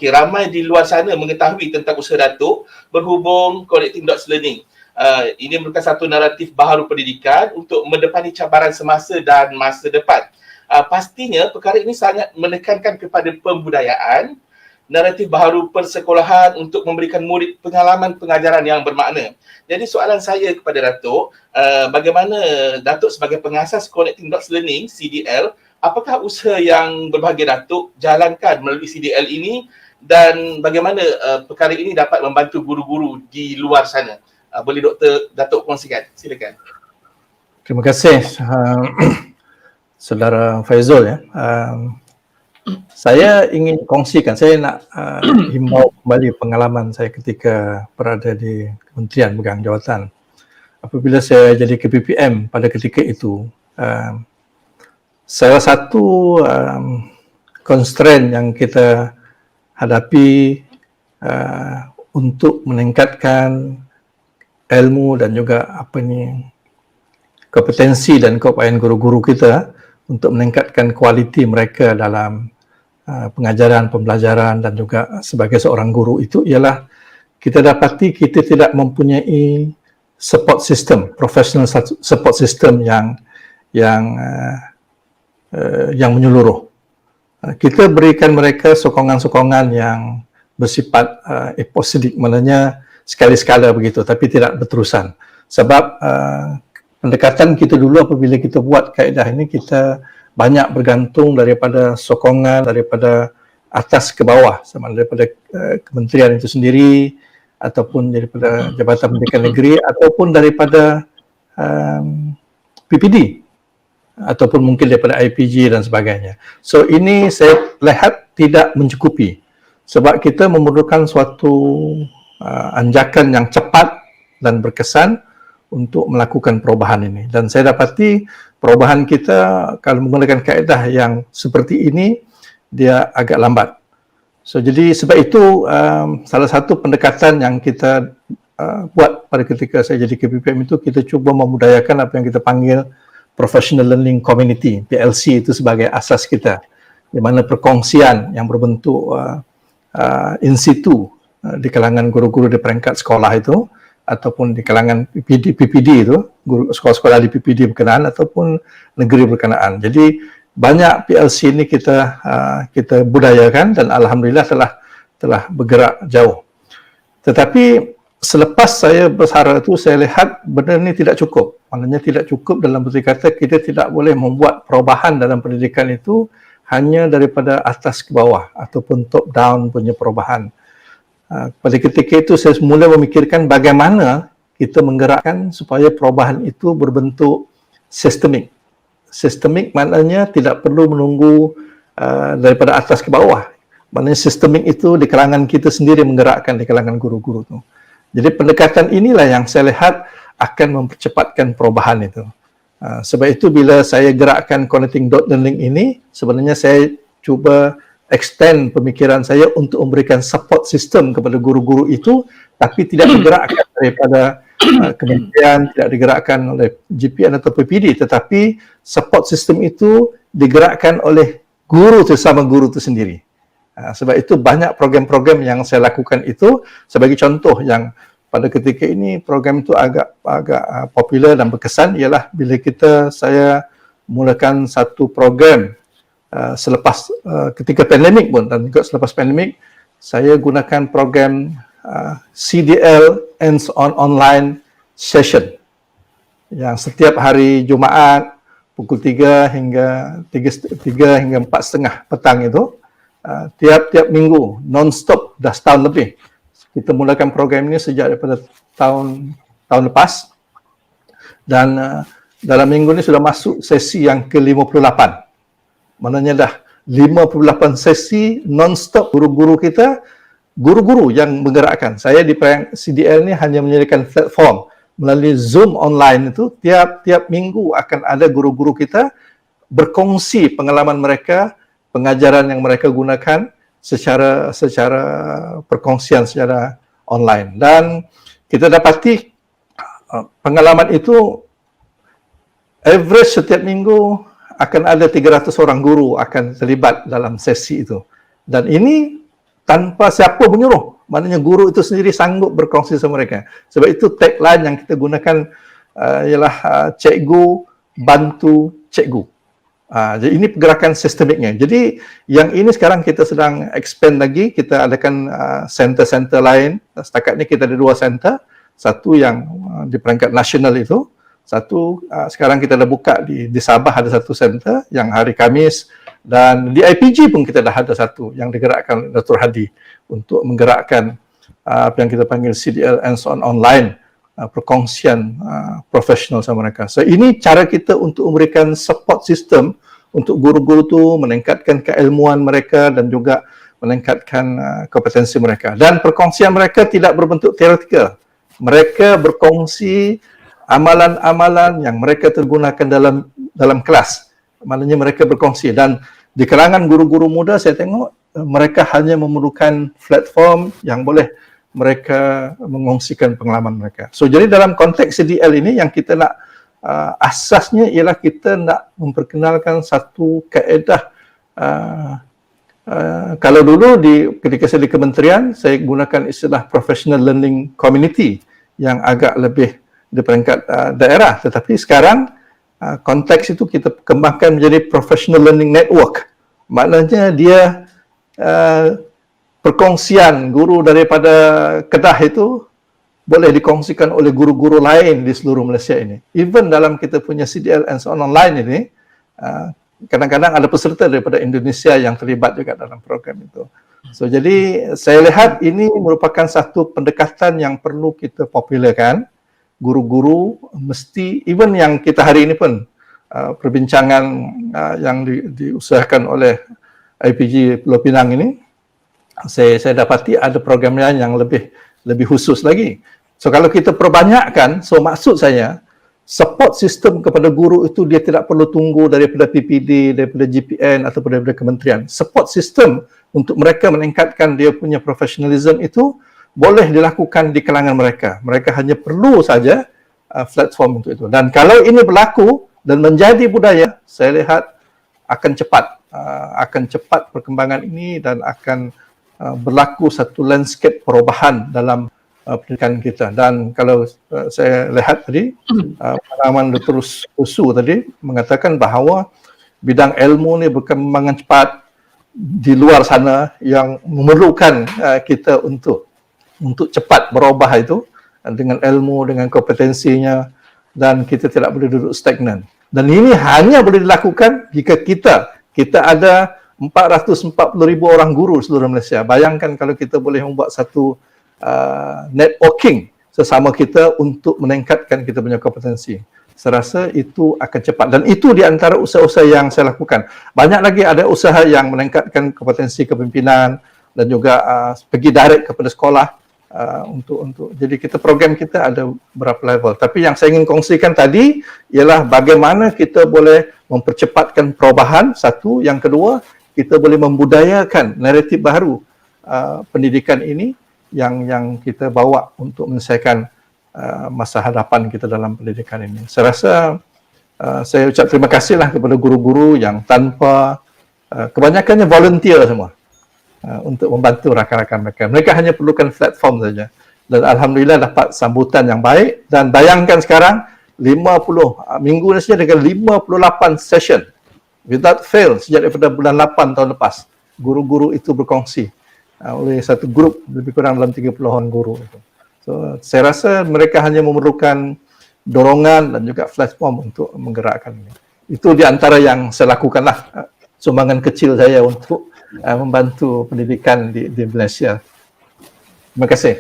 ramai di luar sana mengetahui tentang usaha Datuk berhubung Connecting Dots Learning. Ini merupakan satu naratif baharu pendidikan untuk mendepani cabaran semasa dan masa depan. Pastinya perkara ini sangat menekankan kepada pembudayaan, naratif baharu persekolahan untuk memberikan murid pengalaman pengajaran yang bermakna. Jadi soalan saya kepada Datuk, bagaimana Datuk sebagai pengasas Connecting Dots Learning, CDL, apakah usaha yang berbahagia Datuk jalankan melalui CDL ini dan bagaimana perkara ini dapat membantu guru-guru di luar sana? Boleh Datuk kongsikan? Silakan. Terima kasih Saudara Faizul ya. Saya ingin kongsikan, saya nak himbau kembali pengalaman saya ketika berada di Kementerian Pegang Jawatan. Apabila saya jadi KPPM pada ketika itu, salah satu constraint yang kita hadapi untuk meningkatkan ilmu dan juga kompetensi dan keupayaan guru-guru kita untuk meningkatkan kualiti mereka dalam pengajaran, pembelajaran dan juga sebagai seorang guru itu ialah kita dapati kita tidak mempunyai support system, professional support system yang menyeluruh. Kita berikan mereka sokongan-sokongan yang bersifat episodic, maknanya sekali-sekala begitu, tapi tidak berterusan. Sebab pendekatan kita dulu apabila kita buat kaedah ini, kita banyak bergantung daripada sokongan daripada atas ke bawah, sama daripada kementerian itu sendiri ataupun daripada Jabatan Pendidikan Negeri ataupun daripada PPD ataupun mungkin daripada IPG dan sebagainya. So ini saya lihat tidak mencukupi sebab kita memerlukan suatu anjakan yang cepat dan berkesan untuk melakukan perubahan ini. Dan saya dapati perubahan kita kalau menggunakan kaedah yang seperti ini, dia agak lambat. So jadi sebab itu salah satu pendekatan yang kita buat pada ketika saya jadi KPPM itu, kita cuba memudayakan apa yang kita panggil Professional Learning Community, PLC itu sebagai asas kita, di mana perkongsian yang berbentuk in situ di kalangan guru-guru di peringkat sekolah itu ataupun di kalangan PPD itu, guru sekolah-sekolah di PPD berkenaan ataupun negeri berkenaan. Jadi banyak PLC ini kita budayakan dan alhamdulillah telah bergerak jauh. Tetapi selepas saya bersara itu, saya lihat benda ini tidak cukup. Maknanya tidak cukup dalam berarti kata kita tidak boleh membuat perubahan dalam pendidikan itu hanya daripada atas ke bawah ataupun top down punya perubahan. Pada ketika itu saya mula memikirkan bagaimana kita menggerakkan supaya perubahan itu berbentuk sistemik. Sistemik maknanya tidak perlu menunggu daripada atas ke bawah. Maknanya sistemik itu di kalangan kita sendiri menggerakkan di kalangan guru-guru itu. Jadi pendekatan inilah yang saya lihat akan mempercepatkan perubahan itu. Sebab itu bila saya gerakkan Connecting Dot Learning ini, sebenarnya saya cuba extend pemikiran saya untuk memberikan support system kepada guru-guru itu, tapi tidak digerakkan daripada kementerian, tidak digerakkan oleh GPN atau PPD, tetapi support system itu digerakkan oleh guru itu sama guru itu sendiri. Sebab itu banyak program-program yang saya lakukan itu. Sebagai contoh yang pada ketika ini program itu agak popular dan berkesan ialah bila saya mulakan satu program selepas ketika pandemik pun, dan juga selepas pandemik saya gunakan program CDL Hands-on Online Session yang setiap hari Jumaat pukul 3 hingga 4:30 petang itu, tiap-tiap minggu non-stop, dah setahun lebih. Kita mulakan program ini sejak daripada tahun lepas dan dalam minggu ini sudah masuk sesi yang ke-58. Maknanya dah 58 sesi non-stop guru-guru kita, guru-guru yang menggerakkan. Saya di CDL ini hanya menyediakan platform melalui Zoom online itu, tiap minggu akan ada guru-guru kita berkongsi pengalaman mereka, pengajaran yang mereka gunakan secara perkongsian secara online. Dan kita dapati pengalaman itu average setiap minggu akan ada 300 orang guru akan terlibat dalam sesi itu. Dan ini tanpa siapa menyuruh. Maknanya guru itu sendiri sanggup berkongsi sama mereka. Sebab itu tagline yang kita gunakan ialah cikgu bantu cikgu. Jadi ini pergerakan sistemiknya. Jadi yang ini sekarang kita sedang expand lagi. Kita adakan center-center lain. Setakat ni kita ada 2 center. Satu yang di peringkat nasional itu. Satu sekarang kita dah buka di Sabah ada satu center yang hari Khamis. Dan di IPG pun kita dah ada satu yang digerakkan oleh Dr. Hadi untuk menggerakkan apa yang kita panggil CDL hands-on online, perkongsian profesional sama mereka. So ini cara kita untuk memberikan support system untuk guru-guru tu meningkatkan keilmuan mereka dan juga meningkatkan kompetensi mereka. Dan perkongsian mereka tidak berbentuk teoretikal. Mereka berkongsi amalan-amalan yang mereka tergunakan dalam kelas. Maknanya mereka berkongsi, dan di kalangan guru-guru muda saya tengok mereka hanya memerlukan platform yang boleh mereka mengongsikan pengalaman mereka. So jadi dalam konteks CDL ini yang kita nak asasnya ialah kita nak memperkenalkan satu kaedah. Kalau dulu ketika saya di kementerian saya gunakan istilah professional learning community yang agak lebih di peringkat daerah, tetapi sekarang konteks itu kita kembangkan menjadi professional learning network. Maknanya dia perkongsian guru daripada Kedah itu boleh dikongsikan oleh guru-guru lain di seluruh Malaysia ini. Even dalam kita punya CDL hands-on online ini, kadang-kadang ada peserta daripada Indonesia yang terlibat juga dalam program itu. So jadi saya lihat ini merupakan satu pendekatan yang perlu kita popularkan. Guru-guru mesti, even yang kita hari ini pun perbincangan yang diusahakan oleh IPG Pulau Pinang ini, saya dapati ada program yang lebih khusus lagi. So kalau kita perbanyakkan, so maksud saya support system kepada guru itu dia tidak perlu tunggu daripada PPD, daripada GPN ataupun daripada kementerian. Support system untuk mereka meningkatkan dia punya professionalism itu boleh dilakukan di kalangan mereka. Mereka hanya perlu saja platform untuk itu. Dan kalau ini berlaku dan menjadi budaya, saya lihat akan cepat perkembangan ini dan akan berlaku satu landscape perubahan dalam pendidikan kita. Dan kalau saya lihat tadi, pengalaman Dr. Usu tadi mengatakan bahawa bidang ilmu ni berkembangan cepat di luar sana yang memerlukan kita untuk cepat berubah itu dengan ilmu, dengan kompetensinya, dan kita tidak boleh duduk stagnan. Dan ini hanya boleh dilakukan jika kita ada 440,000 orang guru di seluruh Malaysia. Bayangkan kalau kita boleh membuat satu networking sesama kita untuk meningkatkan kita punya kompetensi. Saya rasa itu akan cepat, dan itu di antara usaha-usaha yang saya lakukan. Banyak lagi ada usaha yang meningkatkan kompetensi kepimpinan dan juga pergi direct kepada sekolah. Jadi program kita ada berapa level. Tapi yang saya ingin kongsikan tadi ialah bagaimana kita boleh mempercepatkan perubahan, satu. Yang kedua, kita boleh membudayakan naratif baru pendidikan ini yang kita bawa untuk menyelesaikan masa hadapan kita dalam pendidikan ini. Saya rasa saya ucap terima kasihlah kepada guru-guru yang tanpa kebanyakannya volunteer semua. Untuk membantu rakan-rakan mereka. Mereka hanya perlukan platform saja. Dan Alhamdulillah dapat sambutan yang baik. Dan bayangkan sekarang, minggu ni saja dengan 58 session. Without fail, sejak daripada bulan 8 tahun lepas. Guru-guru itu berkongsi oleh satu grup lebih kurang dalam 30-an guru. So, saya rasa mereka hanya memerlukan dorongan dan juga platform untuk menggerakkan ini. Itu di antara yang saya lakukanlah. Sumbangan kecil saya untuk membantu pendidikan di Malaysia. Terima kasih.